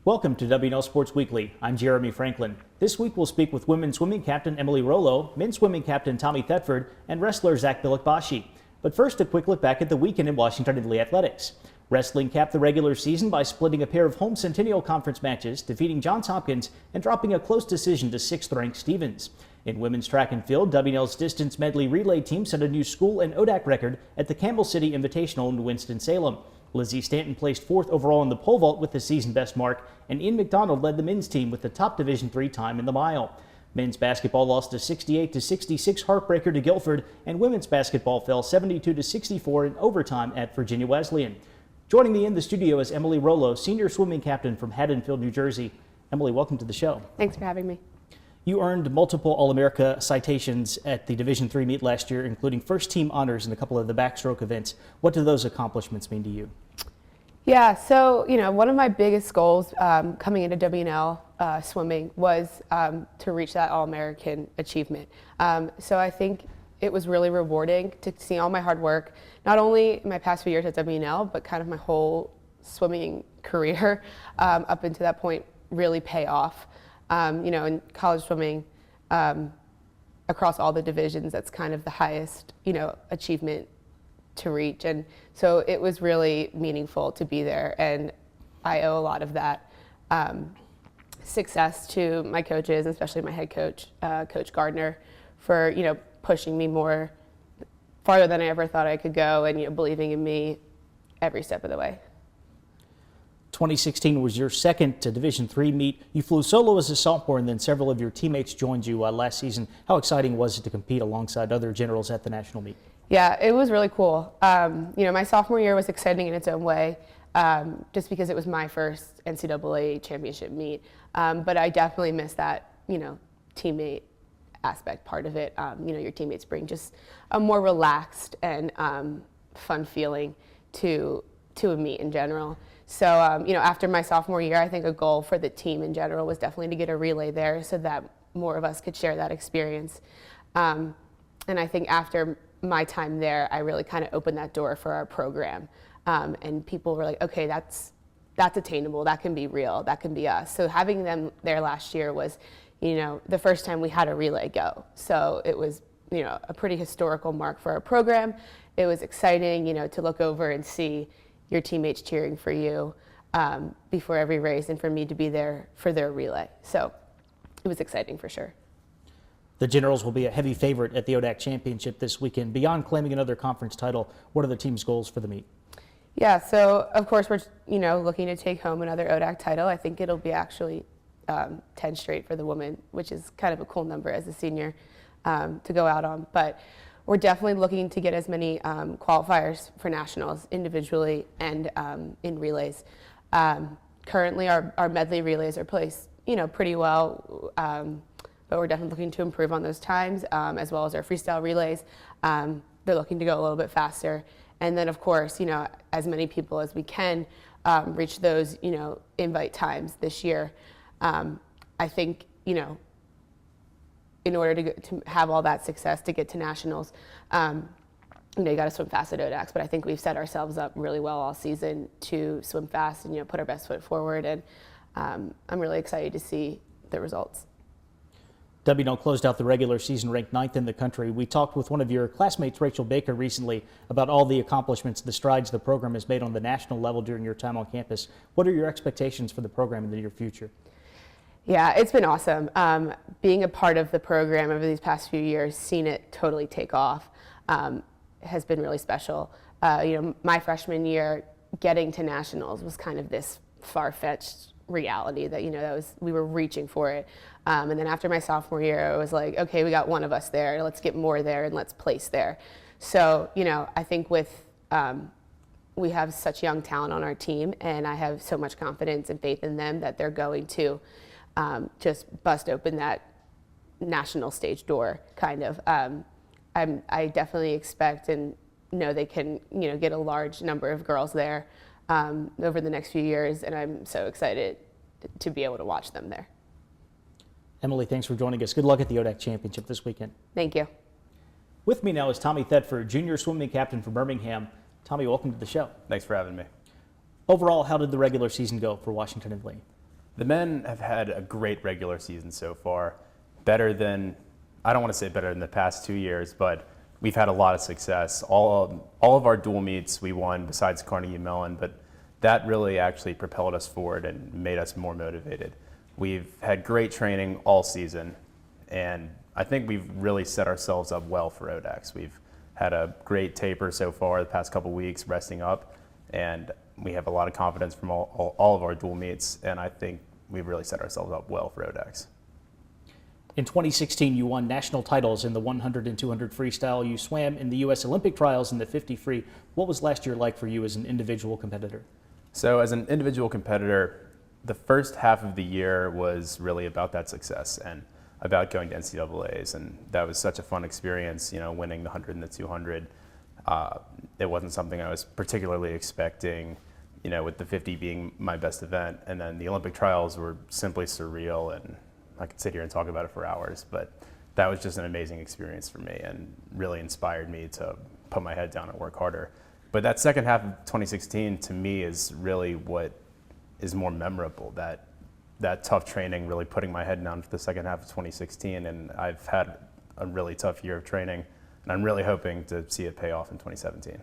Welcome to W&L Sports Weekly. I'm Jeremy Franklin. This week we'll speak with women's swimming captain Emily Rollo, men's swimming captain Tommy Thetford, and wrestler Zach Bylykbashi. But first, a quick look back at the weekend in Washington Indley athletics. Wrestling capped the regular season by splitting a pair of home Centennial Conference matches, defeating Johns Hopkins and dropping a close decision to 6th-ranked Stevens. In women's track and field, W&L's distance medley relay team set a new school and ODAC record at the Campbell City Invitational in Winston-Salem. Lizzie Stanton placed 4th overall in the pole vault with the season best mark, and Ian McDonald led the men's team with the top Division III time in the mile. Men's basketball lost a 68-66 heartbreaker to Guilford, and women's basketball fell 72-64 in overtime at Virginia Wesleyan. Joining me in the studio is Emily Rollo, senior swimming captain from Haddonfield, New Jersey. Emily, welcome to the show. Thanks for having me. You earned multiple All-America citations at the Division III meet last year, including first-team honors in a couple of the backstroke events. What do those accomplishments mean to you? Yeah, so, one of my biggest goals coming into W&L swimming was to reach that All-American achievement. So I think it was really rewarding to see all my hard work, not only in my past few years at W&L, but kind of my whole swimming career up until that point really pay off. In college swimming, across all the divisions, that's kind of the highest, achievement to reach. And so it was really meaningful to be there. And I owe a lot of that success to my coaches, especially my head coach, Coach Gardner, for, pushing me more farther than I ever thought I could go and, believing in me every step of the way. 2016 was your second Division III meet. You flew solo as a sophomore, and then several of your teammates joined you last season. How exciting was it to compete alongside other generals at the national meet? Yeah, it was really cool. My sophomore year was exciting in its own way, just because it was my first NCAA championship meet. But I definitely missed that, teammate aspect part of it. Your teammates bring just a more relaxed and fun feeling to a meet in general. So, after my sophomore year, I think a goal for the team in general was definitely to get a relay there so that more of us could share that experience. And I think after my time there, I really kind of opened that door for our program. And people were like, okay, that's attainable, that can be real, that can be us. So having them there last year was, the first time we had a relay go. So it was, a pretty historical mark for our program. It was exciting, to look over and see your teammates cheering for you before every race, and for me to be there for their relay. So it was exciting for sure. The Generals will be a heavy favorite at the ODAC Championship this weekend. Beyond claiming another conference title, what are the team's goals for the meet? Yeah, so of course we're looking to take home another ODAC title. I think it'll be actually 10 straight for the women, which is kind of a cool number as a senior to go out on. But we're definitely looking to get as many qualifiers for nationals individually and in relays. Currently our medley relays are placed pretty well, but we're definitely looking to improve on those times, as well as our freestyle relays. They're looking to go a little bit faster. And then of course, as many people as we can reach those, invite times this year. I think, in order to have all that success to get to nationals, you got to swim fast at ODACs, but I think we've set ourselves up really well all season to swim fast and, put our best foot forward. And I'm really excited to see the results. W&L closed out the regular season ranked 9th in the country. We talked with one of your classmates, Rachel Baker, recently about all the accomplishments, the strides the program has made on the national level during your time on campus. What are your expectations for the program in the near future? Yeah, it's been awesome. Being a part of the program over these past few years, seeing it totally take off has been really special. My freshman year, getting to nationals was kind of this far-fetched reality that, we were reaching for it. And then after my sophomore year, it was like, okay, we got one of us there, let's get more there and let's place there. So, I think we have such young talent on our team, and I have so much confidence and faith in them that they're going to just bust open that national stage door, kind of. I definitely expect and know they can, get a large number of girls there over the next few years, and I'm so excited to be able to watch them there. Emily, thanks for joining us. Good luck at the ODAC Championship this weekend. Thank you. With me now is Tommy Thetford, junior swimming captain for Birmingham. Tommy, welcome to the show. Thanks for having me. Overall, how did the regular season go for Washington Indley? The men have had a great regular season so far, better than, I don't want to say better than the past 2 years, but we've had a lot of success. All of our dual meets we won besides Carnegie Mellon, but that really actually propelled us forward and made us more motivated. We've had great training all season, and I think we've really set ourselves up well for ODAX. We've had a great taper so far the past couple weeks, resting up, and we have a lot of confidence from all of our dual meets, and I think we've really set ourselves up well for ODAX. In 2016, you won national titles in the 100 and 200 freestyle. You swam in the U.S. Olympic trials in the 50 free. What was last year like for you as an individual competitor? So as an individual competitor, the first half of the year was really about that success and about going to NCAAs, and that was such a fun experience, winning the 100 and the 200. It wasn't something I was particularly expecting, with the 50 being my best event, and then the Olympic trials were simply surreal, and I could sit here and talk about it for hours, but that was just an amazing experience for me and really inspired me to put my head down and work harder. But that second half of 2016 to me is really what is more memorable, that tough training, really putting my head down for the second half of 2016, and I've had a really tough year of training, and I'm really hoping to see it pay off in 2017.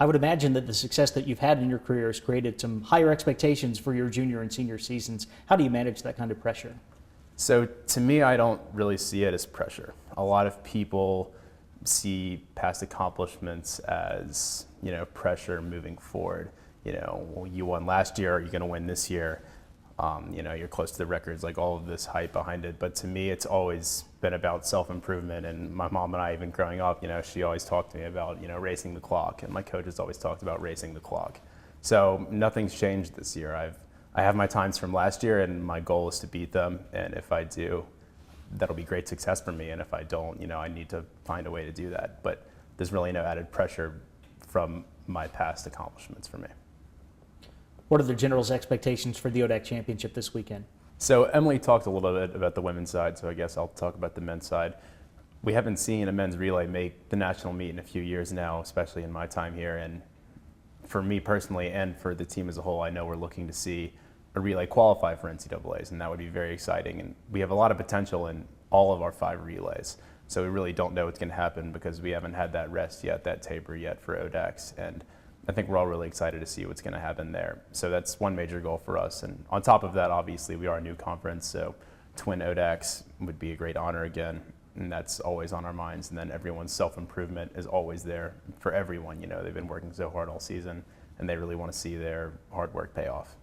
I would imagine that the success that you've had in your career has created some higher expectations for your junior and senior seasons. How do you manage that kind of pressure? So to me, I don't really see it as pressure. A lot of people see past accomplishments as, pressure moving forward. Well, you won last year, are you going to win this year? You're close to the records, like all of this hype behind it. But to me, it's always been about self-improvement. And my mom and I, even growing up, she always talked to me about, racing the clock. And my coaches always talked about racing the clock. So nothing's changed this year. I have my times from last year, and my goal is to beat them. And if I do, that'll be great success for me. And if I don't, I need to find a way to do that. But there's really no added pressure from my past accomplishments for me. What are the general's expectations for the ODAC championship this weekend? So Emily talked a little bit about the women's side, so I guess I'll talk about the men's side. We haven't seen a men's relay make the national meet in a few years now, especially in my time here. And for me personally and for the team as a whole, I know we're looking to see a relay qualify for NCAAs, and that would be very exciting. And we have a lot of potential in all of our 5 relays. So we really don't know what's going to happen because we haven't had that rest yet, that taper yet for ODAX. And I think we're all really excited to see what's going to happen there. So that's one major goal for us. And on top of that, obviously, we are a new conference, so to win ODAX would be a great honor again, and that's always on our minds. And then everyone's self-improvement is always there for everyone. They've been working so hard all season, and they really want to see their hard work pay off.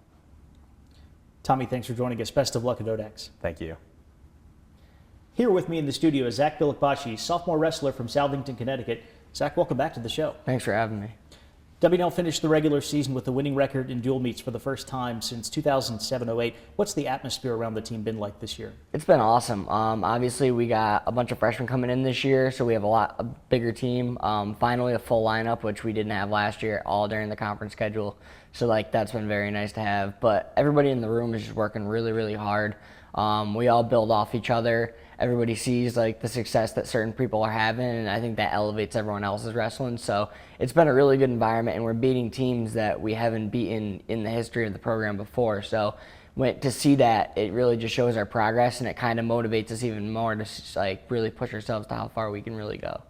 Tommy, thanks for joining us. Best of luck at ODAX. Thank you. Here with me in the studio is Zach Bylykbashi, sophomore wrestler from Southington, Connecticut. Zach, welcome back to the show. Thanks for having me. W&L finished the regular season with a winning record in dual meets for the first time since 2007-08. What's the atmosphere around the team been like this year? It's been awesome. Obviously, we got a bunch of freshmen coming in this year, so we have a bigger team. Finally, a full lineup, which we didn't have last year, all during the conference schedule. So, that's been very nice to have. But everybody in the room is just working really, really hard. We all build off each other. Everybody sees the success that certain people are having, and I think that elevates everyone else's wrestling. So it's been a really good environment, and we're beating teams that we haven't beaten in the history of the program before. So to see that, it really just shows our progress, and it kind of motivates us even more to really push ourselves to how far we can really go.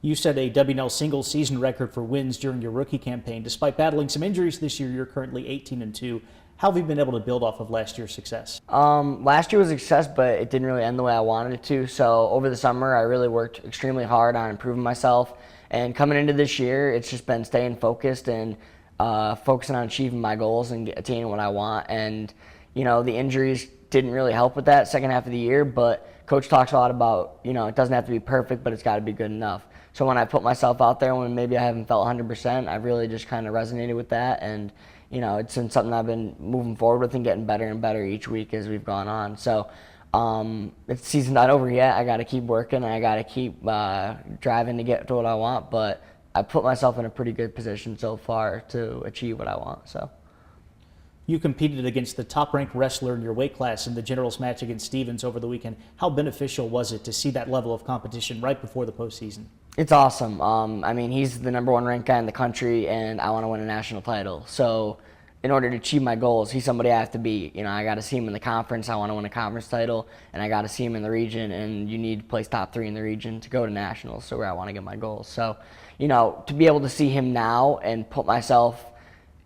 You set a W&L single season record for wins during your rookie campaign. Despite battling some injuries this year, you're currently 18-2. How have you been able to build off of last year's success? Last year was a success, but it didn't really end the way I wanted it to. So over the summer, I really worked extremely hard on improving myself. And coming into this year, it's just been staying focused and focusing on achieving my goals and attaining what I want. And, the injuries didn't really help with that second half of the year, but Coach talks a lot about, it doesn't have to be perfect, but it's got to be good enough. So when I put myself out there when maybe I haven't felt 100%, I've really just kind of resonated with that. And it's been something I've been moving forward with and getting better and better each week as we've gone on. So the season's not over yet. I got to keep working. And I got to keep driving to get to what I want. But I put myself in a pretty good position so far to achieve what I want. So. You competed against the top-ranked wrestler in your weight class in the generals match against Stevens over the weekend. How beneficial was it to see that level of competition right before the postseason? It's awesome. He's the #1 ranked guy in the country, and I want to win a national title. So in order to achieve my goals, he's somebody I have to beat. You know, I got to see him in the conference. I want to win a conference title, and I got to see him in the region. And you need to place top 3 in the region to go to nationals. So where I want to get my goals. So, you know, to be able to see him now and put myself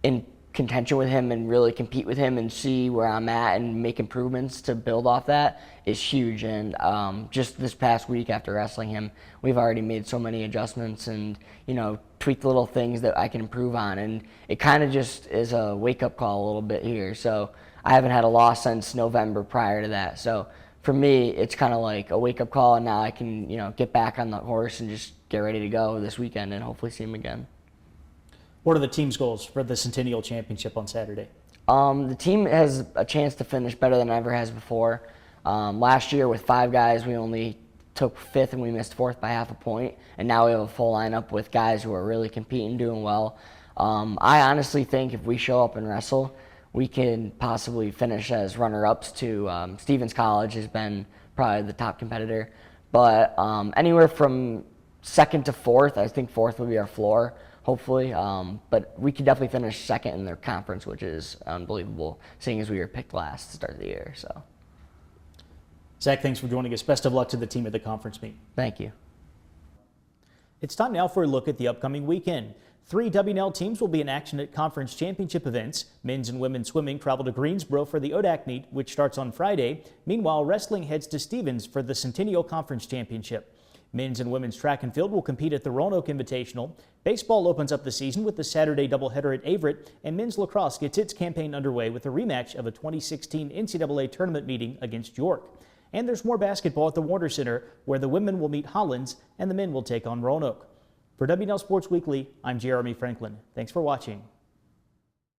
in contention with him and really compete with him and see where I'm at and make improvements to build off that is huge. And just this past week after wrestling him, we've already made so many adjustments and, you know, tweaked little things that I can improve on. And it kind of just is a wake-up call a little bit here. So I haven't had a loss since November prior to that. So for me, it's kind of like a wake-up call, and now I can, you know, get back on the horse and just get ready to go this weekend and hopefully see him again. What are the team's goals for the Centennial Championship on Saturday? The team has a chance to finish better than ever has before. Last year with 5 guys, we only took 5th and we missed 4th by half a point. And now we have a full lineup with guys who are really competing, doing well. I honestly think if we show up and wrestle, we can possibly finish as runner-ups to Stevens College has been probably the top competitor. But anywhere from 2nd to 4th, I think 4th would be our floor, hopefully. But we could definitely finish 2nd in their conference, which is unbelievable, seeing as we were picked last to start the year. So, Zach, thanks for joining us. Best of luck to the team at the conference meet. thank you. It's time now for a look at the upcoming weekend. 3 W&L teams will be in action at conference championship events. Men's and women's swimming travel to Greensboro for the ODAC meet, which starts on Friday. Meanwhile, wrestling heads to Stevens for the Centennial Conference Championship. Men's and women's track and field will compete at the Roanoke Invitational. Baseball opens up the season with the Saturday doubleheader at Averett, and men's lacrosse gets its campaign underway with a rematch of a 2016 NCAA tournament meeting against York. And there's more basketball at the Warner Center, where the women will meet Hollins and the men will take on Roanoke. For W&L Sports Weekly, I'm Jeremy Franklin. Thanks for watching.